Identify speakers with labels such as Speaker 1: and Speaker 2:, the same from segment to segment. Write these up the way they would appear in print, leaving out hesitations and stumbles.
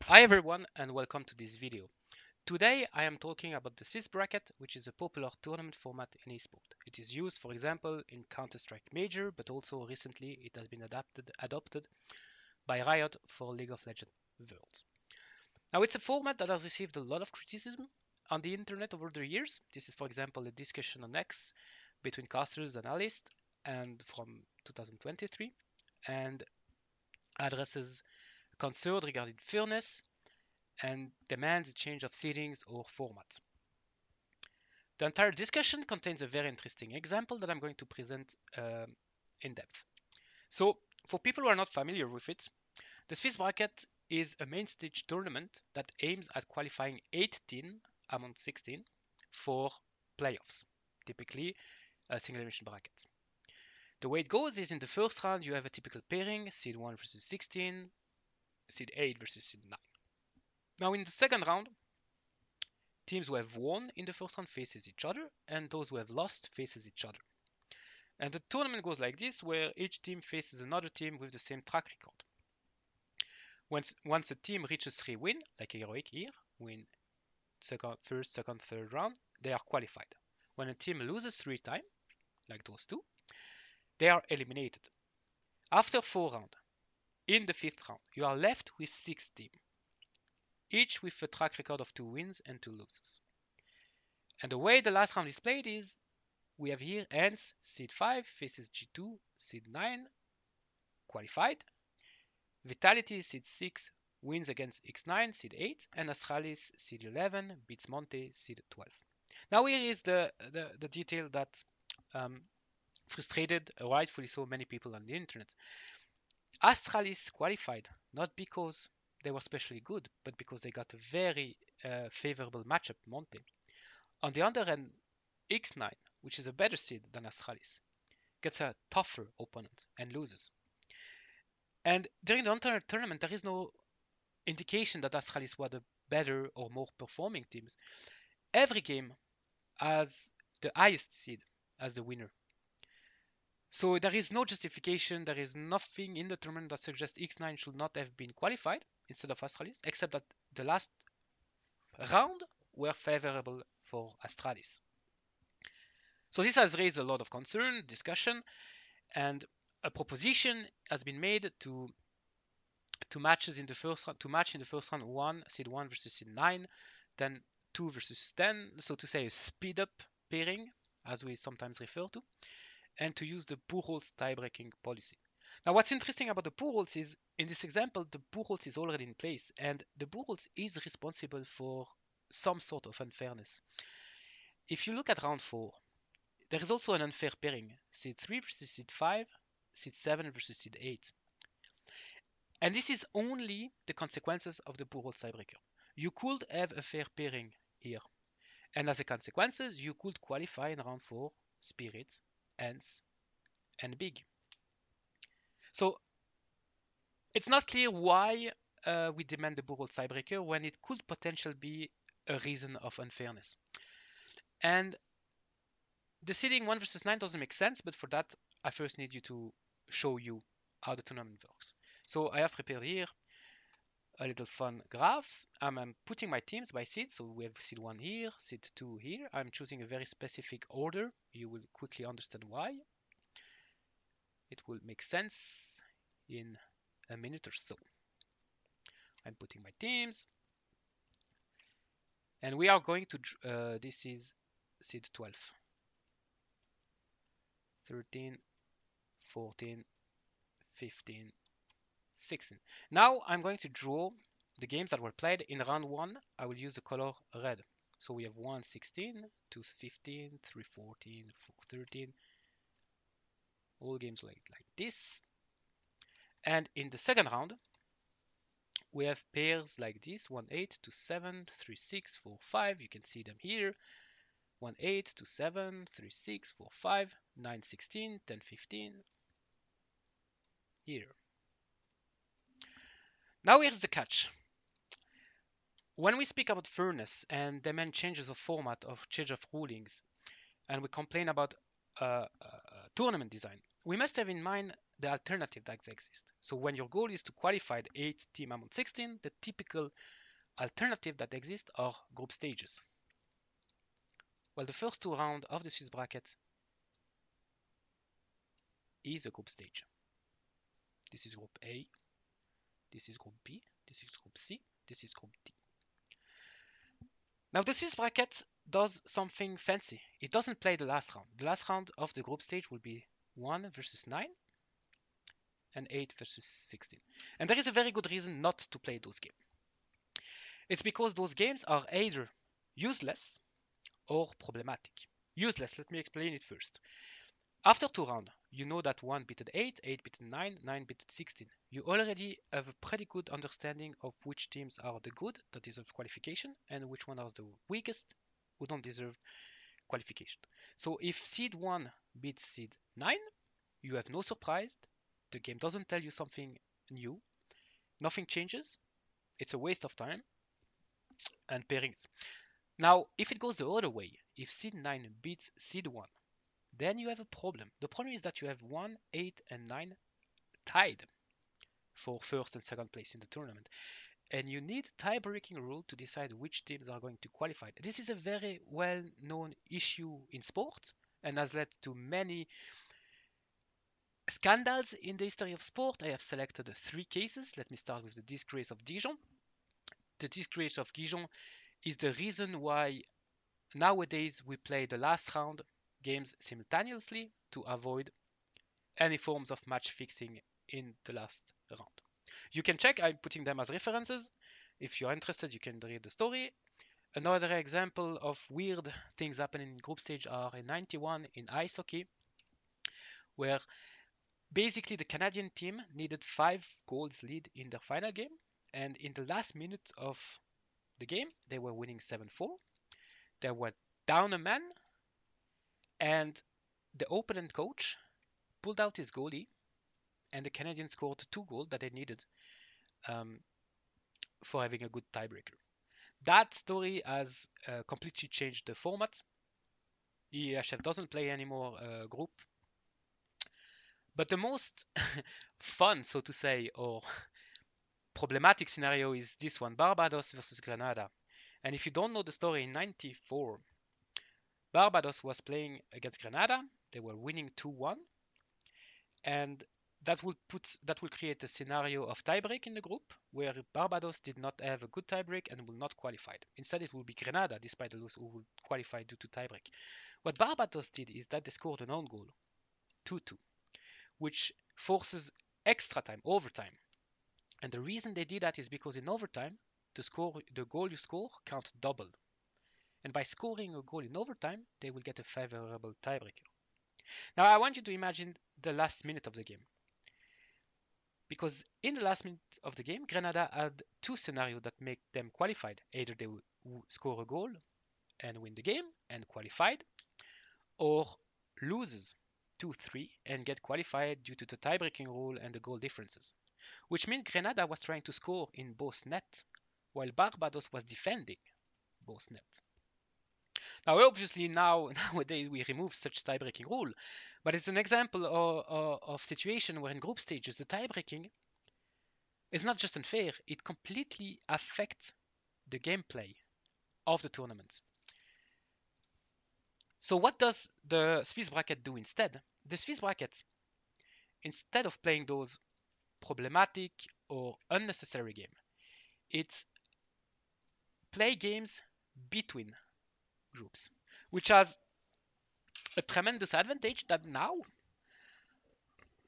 Speaker 1: Hi everyone and welcome to this video. Today I am talking about the SwissBracket, which is a popular tournament format in Esport. It is used, for example, in Counter-Strike Major, but also recently it has been adopted by Riot for League of Legends Worlds. Now it's a format that has received a lot of criticism on the internet over the years. This is, for example, a discussion on X between casters and analysts and from 2023, and addresses concern regarding fairness and demands a change of settings or format. The entire discussion contains a very interesting example that I'm going to present in depth. So, for people who are not familiar with it, the SwissBracket is a main stage tournament that aims at qualifying 18 among 16 for playoffs, typically a single elimination bracket. The way it goes is in the first round you have a typical pairing, seed 1 versus 16, seed 8 versus seed 9. Now in the second round, teams who have won in the first round faces each other, and those who have lost faces each other. And the tournament goes like this, where each team faces another team with the same track record. Once a team reaches 3 wins, like Heroic here, win first, second, third round, they are qualified. When a team loses 3 times, like those two, they are eliminated. After 4 rounds, in the 5th round, you are left with 6 teams, each with a track record of 2 wins and 2 losses. And the way the last round is played is we have here hence seed 5 faces G2, seed 9 qualified. Vitality seed 6 wins against X9, seed 8, and Astralis seed 11 beats Monte seed 12. Now here is the detail that frustrated, rightfully so, many people on the internet. Astralis qualified not because they were especially good, but because they got a very favorable matchup, Monte. On the other hand, X9, which is a better seed than Astralis, gets a tougher opponent and loses. And during the entire tournament, there is no indication that Astralis were the better or more performing teams. Every game has the highest seed as the winner. So there is no justification, there is nothing in the tournament that suggests X9 should not have been qualified instead of Astralis, except that the last round were favorable for Astralis. So this has raised a lot of concern, discussion, and a proposition has been made to match in the first round seed 1 versus seed 9, then 2 versus 10, so to say a speed up pairing, as we sometimes refer to, and to use the Pujols tie-breaking policy. Now what's interesting about the Pujols is, in this example, the Pujols is already in place, and the Pujols is responsible for some sort of unfairness. If you look at round 4, there is also an unfair pairing, seed 3 versus seed 5, seed 7 versus seed 8. And this is only the consequences of the Pujols tiebreaker. You could have a fair pairing here. And as a consequence, you could qualify in round 4 Spirit, Ants, and Big. So it's not clear why we demand the Pujols tiebreaker when it could potentially be a reason of unfairness. And the seeding 1 versus 9 doesn't make sense, but for that, I first need you to show you how the tournament works. So I have prepared here a little fun graphs. I'm putting my teams by seed, so we have seed 1 here, seed 2 here. I'm choosing a very specific order. You will quickly understand why. It will make sense in a minute or so. I'm putting my teams. And we are going to, this is seed 12. 13, 14, 15, 16. Now I'm going to draw the games that were played in round 1. I will use the color red. So we have 1, 16, 2, 15, 3, 14, 4, 13. All games like this. And in the second round, we have pairs like this, 1, 8, 2, 7, 3, 6, 4, 5. You can see them here. 1, 8, 2, 7, 3, 6, 4, 5, 9, 16, 10, 15. Here. Now here's the catch. When we speak about fairness and demand changes of format, of change of rulings, and we complain about tournament design, we must have in mind the alternative that exists. So when your goal is to qualify the 8 team among 16, the typical alternative that exists are group stages. Well, the first two rounds of the Swiss bracket is a group stage. This is group A, this is group B, this is group C, this is group D. Now the Swiss bracket does something fancy. It doesn't play the last round. The last round of the group stage will be 1 versus 9 and 8 versus 16. And there is a very good reason not to play those games. It's because those games are either useless or problematic. Useless, let me explain it first. After two rounds, you know that 1 beated 8, 8 beated 9, 9 beated 16. You already have a pretty good understanding of which teams are the good that deserve qualification and which one are the weakest who don't deserve qualification. So if seed 1 beats seed 9, you have no surprise. The game doesn't tell you something new. Nothing changes. It's a waste of time and pairings. Now, if it goes the other way, if seed 9 beats seed 1, then you have a problem. The problem is that you have 1, 8, and 9 tied for first and second place in the tournament. And you need tie-breaking rule to decide which teams are going to qualify. This is a very well-known issue in sport and has led to many scandals in the history of sport. I have selected 3 cases. Let me start with the disgrace of Dijon. The disgrace of Dijon is the reason why nowadays we play the last round games simultaneously to avoid any forms of match fixing in the last round. You can check, I'm putting them as references. If you're interested, you can read the story. Another example of weird things happening in group stage are in 91 in ice hockey, where basically the Canadian team needed 5 goals lead in their final game, and in the last minute of the game, they were winning 7-4. They were down a man, and the opponent coach pulled out his goalie, and the Canadians scored 2 goals that they needed for having a good tiebreaker. That story has completely changed the format. EHF doesn't play anymore group. But the most fun, so to say, or problematic scenario is this one, Barbados versus Grenada. And if you don't know the story, in 94, Barbados was playing against Grenada. They were winning 2-1. And that will create a scenario of tiebreak in the group where Barbados did not have a good tiebreak and will not qualify. Instead, it will be Grenada, despite the lose, who will qualify due to tiebreak. What Barbados did is that they scored an own goal, 2-2, which forces extra time, overtime. And the reason they did that is because in overtime, the goal you score counts double. And by scoring a goal in overtime, they will get a favorable tiebreaker. Now, I want you to imagine the last minute of the game. Because in the last minute of the game, Grenada had 2 scenarios that make them qualified. Either they will score a goal and win the game and qualified, or loses 2-3 and get qualified due to the tie-breaking rule and the goal differences. Which means Grenada was trying to score in both nets, while Barbados was defending both nets. Now, obviously, nowadays we remove such tie-breaking rule, but it's an example of situation where in group stages the tie-breaking is not just unfair; it completely affects the gameplay of the tournament. So, what does the Swiss bracket do instead? The Swiss bracket, instead of playing those problematic or unnecessary games, it's play games between groups, which has a tremendous advantage that now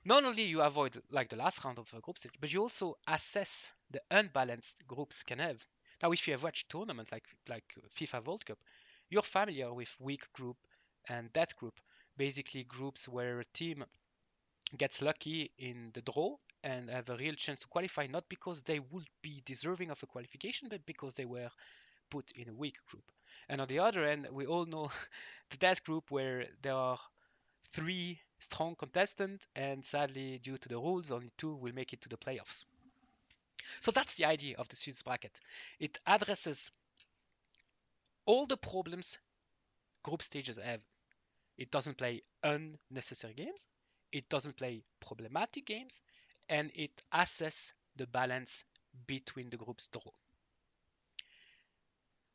Speaker 1: not only you avoid like the last round of a group stage, but you also assess the unbalanced groups can have. Now, if you have watched tournaments like FIFA World Cup, you're familiar with weak group and that group, basically groups where a team gets lucky in the draw and have a real chance to qualify, not because they would be deserving of a qualification, but because they were put in a weak group. And on the other end, we all know the death group where there are 3 strong contestants, and sadly, due to the rules, only 2 will make it to the playoffs. So that's the idea of the Swiss bracket. It addresses all the problems group stages have. It doesn't play unnecessary games. it doesn't play problematic games, and it assesses the balance between the groups draw.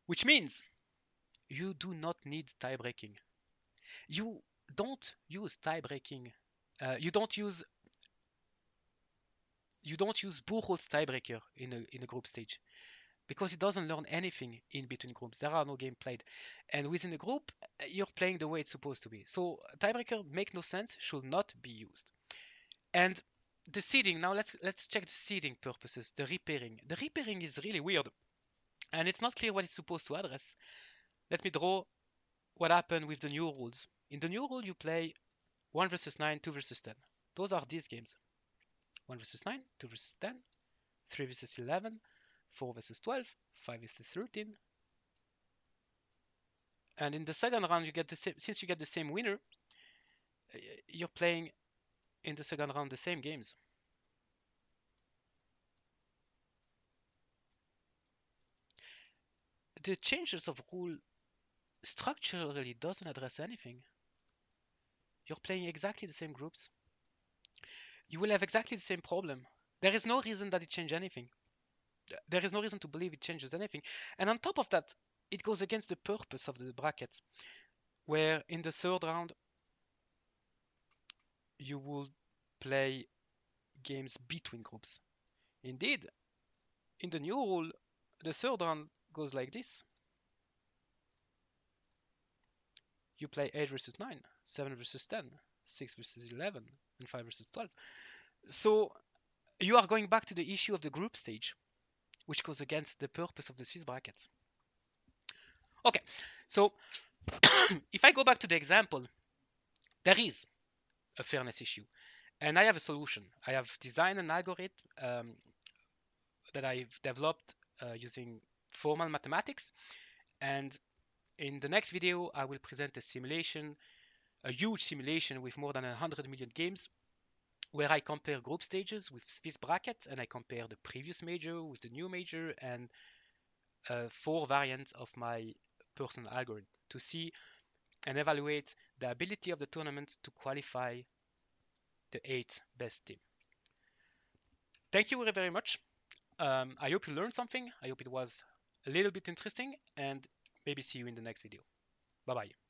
Speaker 1: Which means you do not need tie breaking. You don't use tie breaking. You don't use Buchholz tiebreaker in a group stage because it doesn't learn anything in between groups. There are no game played, and within a group, you're playing the way it's supposed to be. So tiebreaker make no sense, should not be used. And the seeding. Now let's check the seeding purposes. The repairing. The repairing is really weird, and it's not clear what it's supposed to address. Let me draw what happened with the new rules. In the new rule, you play 1 versus 9, 2 versus 10. Those are these games. 1 versus 9, 2 versus 10, 3 versus 11, 4 versus 12, 5 versus 13. And in the second round, you get the same, since you get the same winner, you're playing in the second round the same games. The changes of rule structurally doesn't address anything. You're playing exactly the same groups. You will have exactly the same problem. There is no reason that it changes anything. There is no reason to believe it changes anything. And on top of that, it goes against the purpose of the brackets, where in the third round, you will play games between groups. Indeed, in the new rule, the third round goes like this. You play 8 versus 9, 7 versus 10, 6 versus 11, and 5 versus 12. So you are going back to the issue of the group stage, which goes against the purpose of the Swiss brackets. Okay, so if I go back to the example, there is a fairness issue, and I have a solution. I have designed an algorithm that I've developed using formal mathematics, and in the next video, I will present a simulation, a huge simulation with more than 100 million games, where I compare group stages with SwissBracket, and I compare the previous major with the new major, and 4 variants of my personal algorithm to see and evaluate the ability of the tournament to qualify the 8 best team. Thank you very much. I hope you learned something. I hope it was a little bit interesting, and maybe see you in the next video. Bye bye.